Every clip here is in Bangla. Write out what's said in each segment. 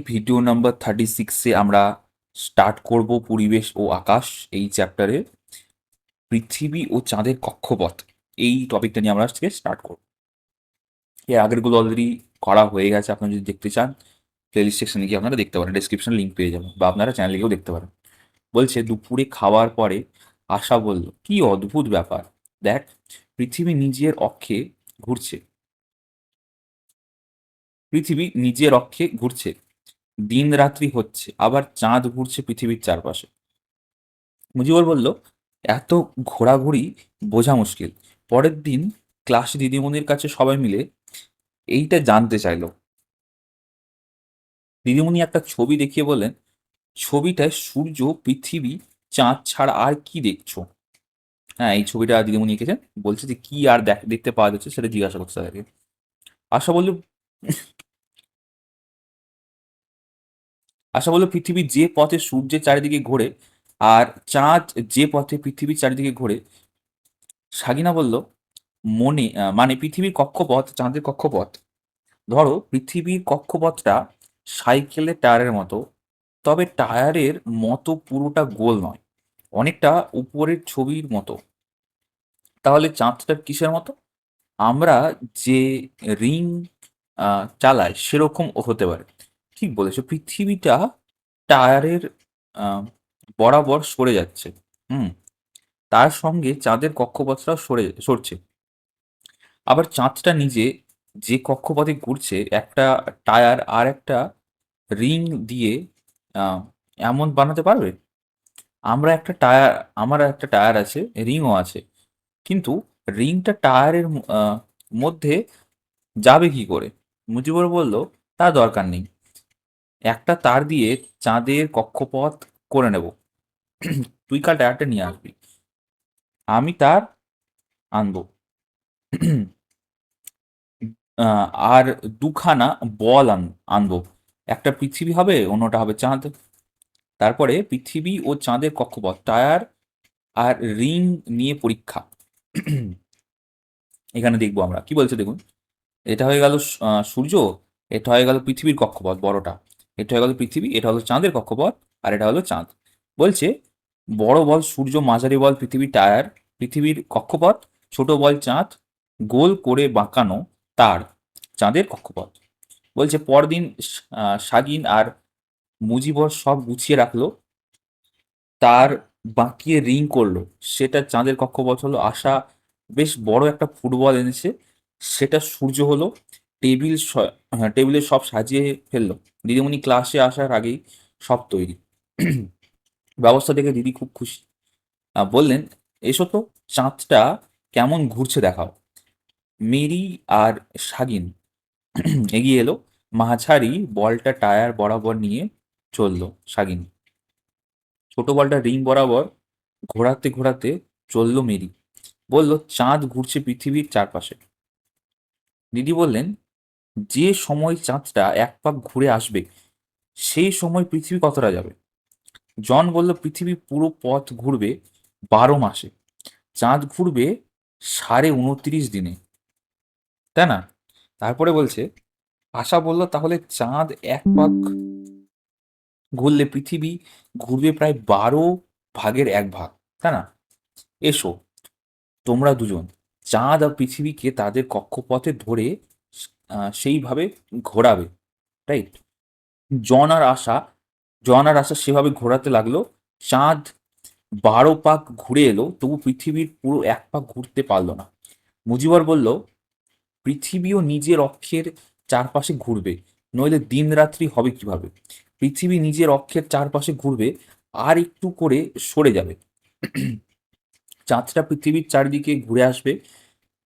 ভিডিও নাম্বার 36-এ আমরা স্টার্ট করব পরিবেশ ও আকাশ এই চ্যাপ্টারে পৃথিবী ও চাঁদের কক্ষপথ এই টপিকটা নিয়ে আমরা আজকে স্টার্ট করব। এর আগেরগুলো অলরেডি করা হয়ে গেছে, আপনারা যদি দেখতে চান প্লেলিস্ট সেকশনে গিয়ে আপনারা দেখতে পারেন, ডেসক্রিপশন লিঙ্ক পেয়ে যাবেন, বা আপনারা চ্যানেলে গিয়েও দেখতে পারেন। বলছে দুপুরে খাওয়ার পরে আশা বলল, কি অদ্ভুত ব্যাপার, দেখ পৃথিবী নিজের অক্ষে ঘুরছে, পৃথিবী নিজের অক্ষে ঘুরছে, দিন রাত্রি হচ্ছে, আবার চাঁদ ঘুরছে পৃথিবীর চারপাশে। মুজিবর বলল, এত ঘোরাঘুরি বোঝা মুশকিল। পরের দিন ক্লাসে দিদিমণির কাছে সবাই মিলে এইটা জানতে চাইলো। দিদিমণি একটা ছবি দেখিয়ে বললেন, ছবিটায় সূর্য, পৃথিবী, চাঁদ ছাড়া আর কি দেখছো? হ্যাঁ, এই ছবিটা দিদিমণি এঁকেছেন। বলছে যে কি আর দেখতে পাওয়া যাচ্ছে সেটা জিজ্ঞাসা করতে থাকে। আশা বলল আশা বলল, পৃথিবী যে পথে সূর্যের চারিদিকে ঘোরে আর চাঁদ যে পথে পৃথিবীর চারিদিকে ঘোরে। সাগিনা বলল, মানে পৃথিবীর কক্ষপথ, চাঁদের কক্ষপথ। ধরো পৃথিবীর কক্ষপথটা সাইকেলের টায়ারের মতো, তবে টায়ারের মতো পুরোটা গোল নয়, অনেকটা উপরের ছবির মতো। তাহলে চাঁদটা কিসের মতো? আমরা যে রিং চালাই সেরকম হতে পারে। ঠিক বলেছো, পৃথিবীটা টায়ারের আহ, বরাবর সরে যাচ্ছে। হুম, তার সঙ্গে চাঁদের কক্ষপথটাও সরছে। আবার চাঁদটা নিজে যে কক্ষপথে ঘুরছে, একটা টায়ার আর একটা রিং দিয়ে আহ, এমন বানাতে পারবে। আমরা একটা টায়ার আমার একটা টায়ার আছে, রিংও আছে, কিন্তু রিংটা টায়ারের মধ্যে যাবে কি করে? মুজিবুর বলল, তা দরকার নেই, একটা তার দিয়ে চাঁদের কক্ষপথ করে নেব। তুই কাল টায়ারটা নিয়ে আসবি, আমি তার আনবো। আহ, আর দুখানা বল আনবো, একটা পৃথিবী হবে, অন্যটা হবে চাঁদ। তারপরে পৃথিবী ও চাঁদের কক্ষপথ, টায়ার আর রিং নিয়ে পরীক্ষা। এখানে দেখবো আমরা কি বলছে, দেখুন। এটা হয়ে গেল সূর্য, এটা হয়ে গেল পৃথিবীর কক্ষপথ বড়টা, এটা হয়ে গেল পৃথিবী, এটা হলো চাঁদের কক্ষপথ, আর এটা হলো চাঁদ। বলছে, বড় বল সূর্য, মাঝারি বল পৃথিবী, টায়ার পৃথিবীর কক্ষপথ, ছোট বল চাঁদ, গোল করে বাঁকানো তার, চাঁদের কক্ষপথ। বলছে পরদিন শাগিন আর মুজিবর সব গুছিয়ে রাখলো, তার বাঁকিয়ে রিং করলো, সেটা চাঁদের কক্ষপথ হলো। আশা বেশ বড় একটা ফুটবল এনেছে, সেটা সূর্য হলো। টেবিলে সব সাজিয়ে ফেললো। দিদিমণি ক্লাসে আসার আগেই সব তৈরি। ব্যবস্থা দেখে দিদি খুব খুশি। বললেন, এসো তো, চাঁদটা কেমন ঘুরছে দেখাও। মেরি আর শাগিন এগিয়ে এলো। মাঝারি বলটা টায়ার বরাবর নিয়ে চললো শাগিন, ছোট বলটা রিং বরাবর ঘোরাতে ঘোরাতে চলল মেরি। বলল, চাঁদ ঘুরছে পৃথিবীর চারপাশে। দিদি বললেন, যে সময় চাঁদটা এক পাক ঘুরে আসবে সেই সময় পৃথিবী কতটা যাবে? জন বলল, পৃথিবী পুরো পথ ঘুরবে 12 মাসে, চাঁদ ঘুরবে 29.5 দিনে, তাই না? তারপরে বলছে, আশা বলল, তাহলে চাঁদ এক পাক ঘুরলে পৃথিবী ঘুরবে প্রায় 12 ভাগের 1 ভাগ, তাই না? এসো, তোমরা দুজন চাঁদ আর পৃথিবীকে তাদের কক্ষপথে ধরে সেইভাবে ঘোরাবে, রাইট? জন আর আশা জন আর আশা সেভাবে ঘোরাতে লাগলো। চাঁদ 12 পাক ঘুরে এলো, তবু পৃথিবীর পুরো 1 পাক ঘুরতে পারলো না। মুজিবর বলল, পৃথিবীও নিজের অক্ষের চারপাশে ঘুরবে, নইলে দিন রাত্রি হবে কিভাবে? পৃথিবী নিজের অক্ষের চারপাশে ঘুরবে, আর একটু করে সরে যাবে, চাঁদটা পৃথিবীর চারিদিকে ঘুরে আসবে,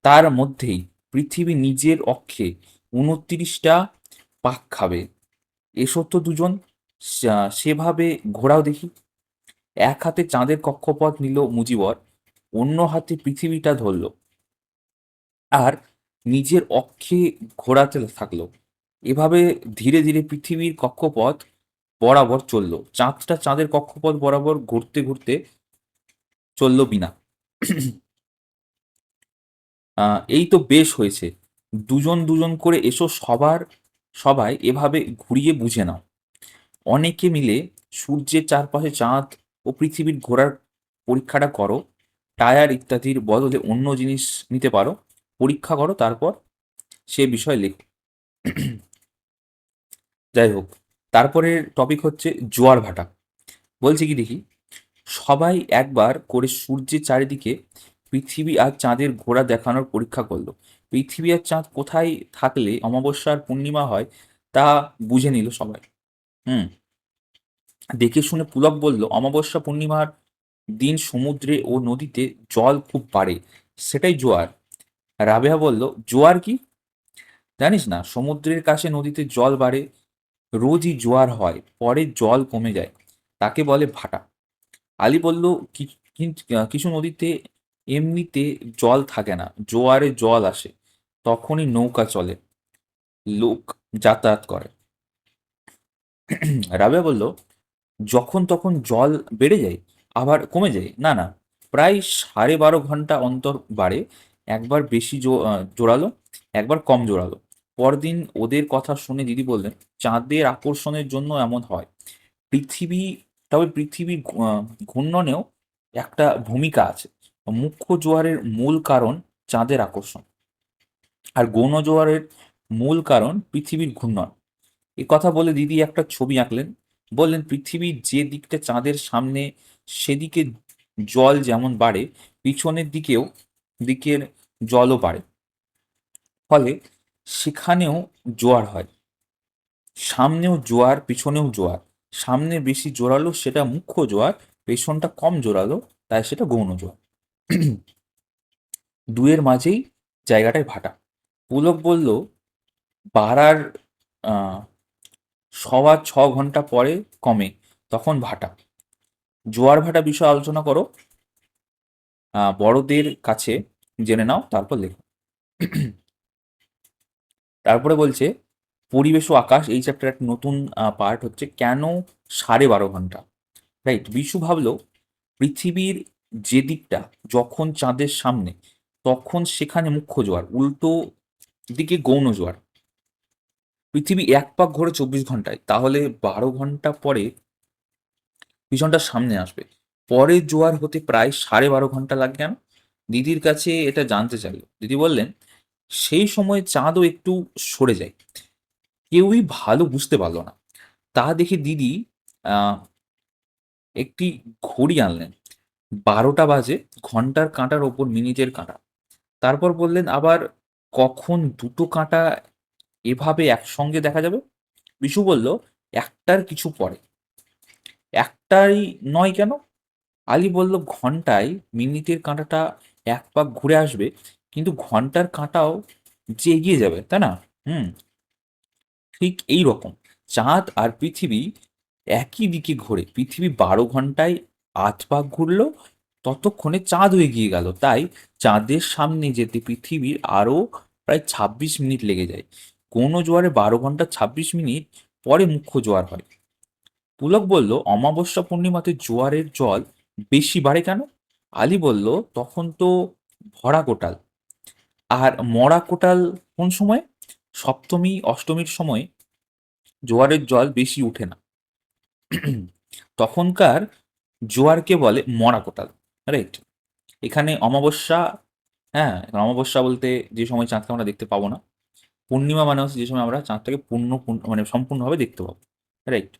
তার মধ্যেই পৃথিবী নিজের অক্ষে 29টা পাক খাবে। এসো তো দুজন, সেভাবে ঘোরাও দেখি। এক হাতে চাঁদের কক্ষপথ নিল মুজিবর, অন্য হাতে পৃথিবীটা ধরল, আর নিজের অক্ষে ঘোরাতে থাকলো। এভাবে ধীরে ধীরে পৃথিবীর কক্ষপথ বরাবর চলল, চাঁদটা চাঁদের কক্ষপথ বরাবর ঘুরতে ঘুরতে চলল বিনা। এই তো বেশ হয়েছে, দুজন দুজন করে এসো, সবার সবাই এভাবে ঘুরিয়ে বুঝে নাও। অনেকে মিলে সূর্যের চারপাশে চাঁদ ও পৃথিবীর ঘোরার পরীক্ষাটা করো। টায়ার ইত্যাদির বদলে অন্য জিনিস নিতে পারো, পরীক্ষা করো, তারপর সে বিষয়ে লেখো। যাই হোক, তারপরের টপিক হচ্ছে জোয়ার ভাটা। বলছে কি দেখি, সবাই একবার করে সূর্যের চারিদিকে পৃথিবী আর চাঁদের ঘোরা দেখানোর পরীক্ষা করলো। পৃথিবী আর চাঁদ কোথায় থাকলে অমাবস্যা আর পূর্ণিমা হয় তা বুঝে নিল সবাই। হুম। দেখে শুনে পুলক বলল, অমাবস্যা পূর্ণিমার দিন সমুদ্রে ও নদীতে জল খুব বাড়ে, সেটাই জোয়ার। রাবেয়া বলল, জোয়ার কি জানিস না? সমুদ্রের কাছে নদীতে জল বাড়ে, রোজই জোয়ার হয়, পরে জল কমে যায়, তাকে বলে ভাটা। আলী বলল, কিছু নদীতে এমনিতে জল থাকে না, জোয়ারে জল আসে, তখনই নৌকা চলে, লোক যাতায়াত করে। রাবেয়া বলল, যখন তখন জল বেড়ে যায় আবার কমে যায়? না না, প্রায় 12.5 ঘন্টা অন্তর বাড়ে, একবার বেশি জোরালো, একবার কম জোরালো। পরদিন ওদের কথা শুনে দিদি বললেন, চাঁদের আকর্ষণের জন্য এমন হয়। পৃথিবী তবে পৃথিবীর ঘূর্ণনেও একটা ভূমিকা আছে। মুখ্য জোয়ারের মূল কারণ চাঁদের আকর্ষণ, আর গৌণ জোয়ারের মূল কারণ পৃথিবীর ঘূর্ণন। এ কথা বলে দিদি একটা ছবি আঁকলেন, বললেন, পৃথিবীর যে দিকটা চাঁদের সামনে সেদিকে জল যেমন বাড়ে, পিছনের দিকের জলও বাড়ে, ফলে সেখানেও জোয়ার হয়। সামনেও জোয়ার, পিছনেও জোয়ার। সামনে বেশি জোরালো সেটা মুখ্য জোয়ার, পেছনটা কম জোরালো তাই সেটা গৌণ জোয়ার। দুয়ের মাঝেই জায়গাটায় ভাটা। পুলক বলল, বাড়ার আহ 6.25 ঘন্টা পরে কমে, তখন ভাটা। জোয়ার ভাটা বিষয়ে আলোচনা করো, বড়দের কাছে জেনে নাও, তারপর লেখো। তারপরে বলছে, পরিবেশ ও আকাশ, এই চ্যাপ্টার একটা নতুন পার্ট হচ্ছে, কেন 12.5 ঘন্টা। রাইট, বিশু ভাবলো, পৃথিবীর যে দিকটা যখন চাঁদের সামনে, তখন সেখানে মুখ্য জোয়ার, উল্টো দিকে গৌণ জোয়ার। পৃথিবী এক পাক ঘোরে 24 ঘন্টায়, তাহলে 12 ঘন্টা পরে পিছনটা সামনে আসবে, পরের জোয়ার হতে প্রায় 12.5 ঘন্টা লাগে কেন? দিদির কাছে এটা জানতে চাইল। দিদি বললেন, সেই সময় চাঁদও একটু সরে যায়। কেউই ভালো বুঝতে পারলো না। তা দেখে দিদি আহ, একটি ঘড়ি আনলেন। 12টা বাজে, ঘন্টার কাঁটার ওপর মিনিটের কাঁটা। তারপর বললেন, আবার কখন দুটো কাঁটা এভাবে একসঙ্গে দেখা যাবে? বিশু বলল, একটার কিছু পরে। একটাই নয় কেন? আলী বলল, ঘন্টায় মিনিটের কাঁটাটা এক পাক ঘুরে আসবে, কিন্তু ঘন্টার কাঁটাও যে এগিয়ে যাবে, তাই না? হুম। ঠিক এই রকম চাঁদ আর পৃথিবী একই দিকে ঘোরে। পৃথিবী 12 ঘন্টায় 8 পাক ঘুরলো, ততক্ষণে চাঁদও এগিয়ে গেল, তাই চাঁদের সামনে যেতে পৃথিবীর আরো প্রায় 26 মিনিট লেগে যায়। কোনো জোয়ারে 12 ঘন্টা 26 মিনিট পরে মুখ্য জোয়ার হয়। পুলক বলল, অমাবস্যা পূর্ণিমাতে জোয়ারের জল বেশি বাড়ে কেন? আলী বলল, তখন তো ভরা কোটাল। আর মরা কোটাল কোন সময়? সপ্তমী অষ্টমীর সময় জোয়ারের জল বেশি উঠে না, তখনকার জোয়ারকে বলে মরা কোটাল। রাইট। এখানে অমাবস্যা, হ্যাঁ, অমাবস্যা বলতে যে সময় চাঁদকে আমরা দেখতে পাবো না। পূর্ণিমা মানে হচ্ছে যে সময় আমরা চাঁদটাকে মানে সম্পূর্ণভাবে দেখতে পাবো। রাইট।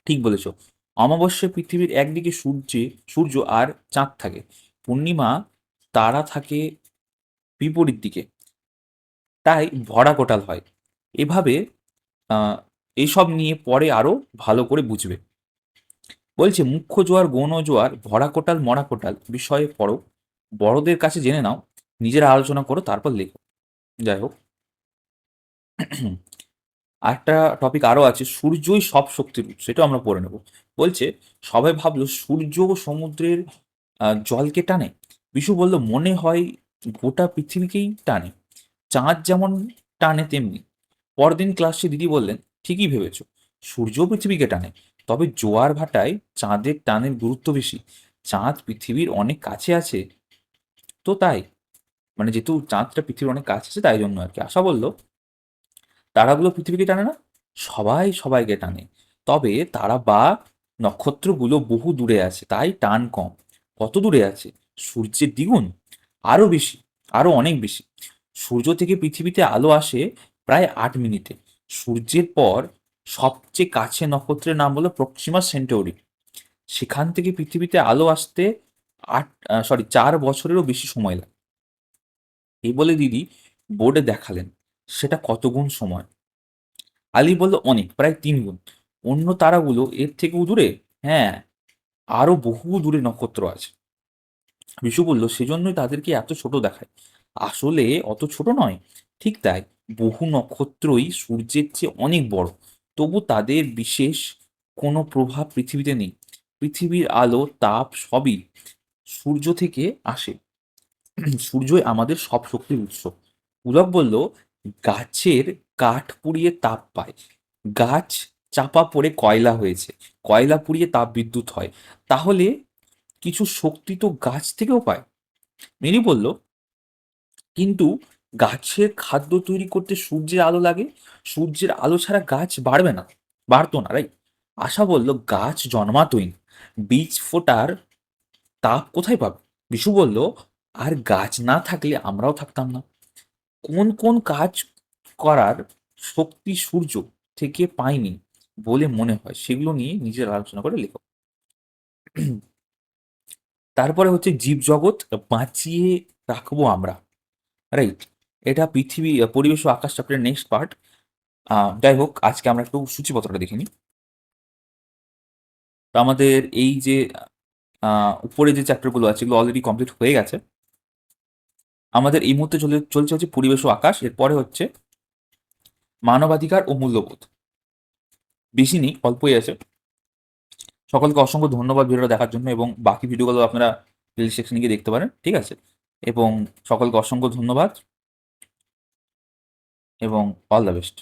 ঠিক বলেছো। অমাবস্যায় পৃথিবীর একদিকে সূর্য আর চাঁদ থাকে, পূর্ণিমা তারা থাকে বিপরীত দিকে, তাই ভরা কোটাল হয়। এভাবে আহ, এইসব নিয়ে পরে আরো ভালো করে বুঝবে। বলছে, মুখ্য জোয়ার, গৌণ জোয়ার, ভরা কোটাল, মরা কোটাল বিষয়ে পড়ো, বড়দের কাছে জেনে নাও, নিজেরা আলোচনা করো, তারপর লেখো। যাই হোক, আরেকটা টপিক আরো আছে, সূর্যই সব শক্তির উৎস, সেটাও আমরা পড়ে নেব। বলছে, সবাই ভাবলো সূর্য সমুদ্রের জলকে টানে। বিশু বলল, মনে হয় গোটা পৃথিবীকেই টানে, চাঁদ যেমন টানে তেমনি। পরদিন ক্লাসে দিদি বললেন, ঠিকই ভেবেছো, সূর্য পৃথিবীকে টানে, তবে জোয়ার ভাটায় চাঁদের টানের গুরুত্ব বেশি। চাঁদ পৃথিবীর অনেক কাছে আছে, তো তাই, মানে যেহেতু চাঁদটা পৃথিবীর অনেক কাছে আছে তাই জন্য আর কি। আশা বলল, তারাগুলো পৃথিবীকে টানে না? সবাই সবাইকে টানে। তবে তারা বা নক্ষত্রগুলো বহু দূরে আছে, তাই টান কম। কত দূরে আছে? সূর্যের দ্বিগুণ, আরো বেশি, আরো অনেক বেশি। সূর্য থেকে পৃথিবীতে আলো আসে প্রায় 8 মিনিটে। সূর্যের পর সবচেয়ে কাছে নক্ষত্রের নাম হলো প্রক্সিমা সেন্টাউরি। সেখান থেকে পৃথিবীতে আলো আসতে 4 বছরেরও বেশি সময় লাগে। এই বলে দিদি বোর্ডে দেখালেন, সেটা কত গুণ সময়? আলী বলল, অনেক, প্রায় 3 গুণ। অন্য তারাগুলো এর থেকেও দূরে? হ্যাঁ, আরো বহু দূরে নক্ষত্র আছে। বিশু বলল, সেজন্যই তাদেরকে এত ছোট দেখায়। আসলে অত ছোট নয়। ঠিক তাই, বহু নক্ষত্রই সূর্যের চেয়ে অনেক বড়। তবু তাদের বিশেষ কোনো প্রভাব পৃথিবীতে নেই। পৃথিবীর আলো, তাপ সবই সূর্য থেকে আসে। সূর্যই আমাদের সব শক্তির উৎস। পুলক বলল, গাছের কাঠ পুড়িয়ে তাপ পায়, গাছ চাপা পড়ে কয়লা হয়েছে, কয়লা পুড়িয়ে তাপ বিদ্যুৎ হয়, তাহলে কিছু শক্তি তো গাছ থেকেও পায়। মিনি বলল, কিন্তু গাছের খাদ্য তৈরি করতে সূর্যের আলো লাগে, সূর্যের আলো ছাড়া গাছ বাড়বে না, বাড়তো না, রাইট? আশা বলল, গাছ জন্মাতই না, বীজ ফোটার তাপ কোথায় পাবে? বিশু বলল, আর গাছ না থাকলে আমরাও থাকতাম না। কোন কোন কাজ করার শক্তি সূর্য থেকে পাইনি বলে মনে হয়, সেগুলো নিয়ে নিজের আলোচনা করে লেখো। তারপরে হচ্ছে জীবজগৎ বাঁচিয়ে রাখবো আমরা, রাইট? এটা পৃথিবী, পরিবেশ ও আকাশ চ্যাপ্টারের নেক্সট পার্ট। যাই হোক, আজকে আমরা একটু সূচিপত্রটা দেখে নিই। তো আমাদের এই যে উপরে যে চ্যাপ্টারগুলো আছে এগুলো অলরেডি কমপ্লিট হয়ে গেছে। আমাদের এই মুহূর্তে চলছে হচ্ছে পরিবেশ ও আকাশ, এরপরে হচ্ছে মানবাধিকার ও মূল্যবোধ। বেশি নেই, অল্পই আছে। সকলকে অসংখ্য ধন্যবাদ ভিডিওটা দেখার জন্য, এবং বাকি ভিডিওগুলো আপনারা প্লে সেকশনে গিয়ে দেখতে পারেন, ঠিক আছে? এবং সকলকে অসংখ্য ধন্যবাদ এবং অল দ্য বেস্ট।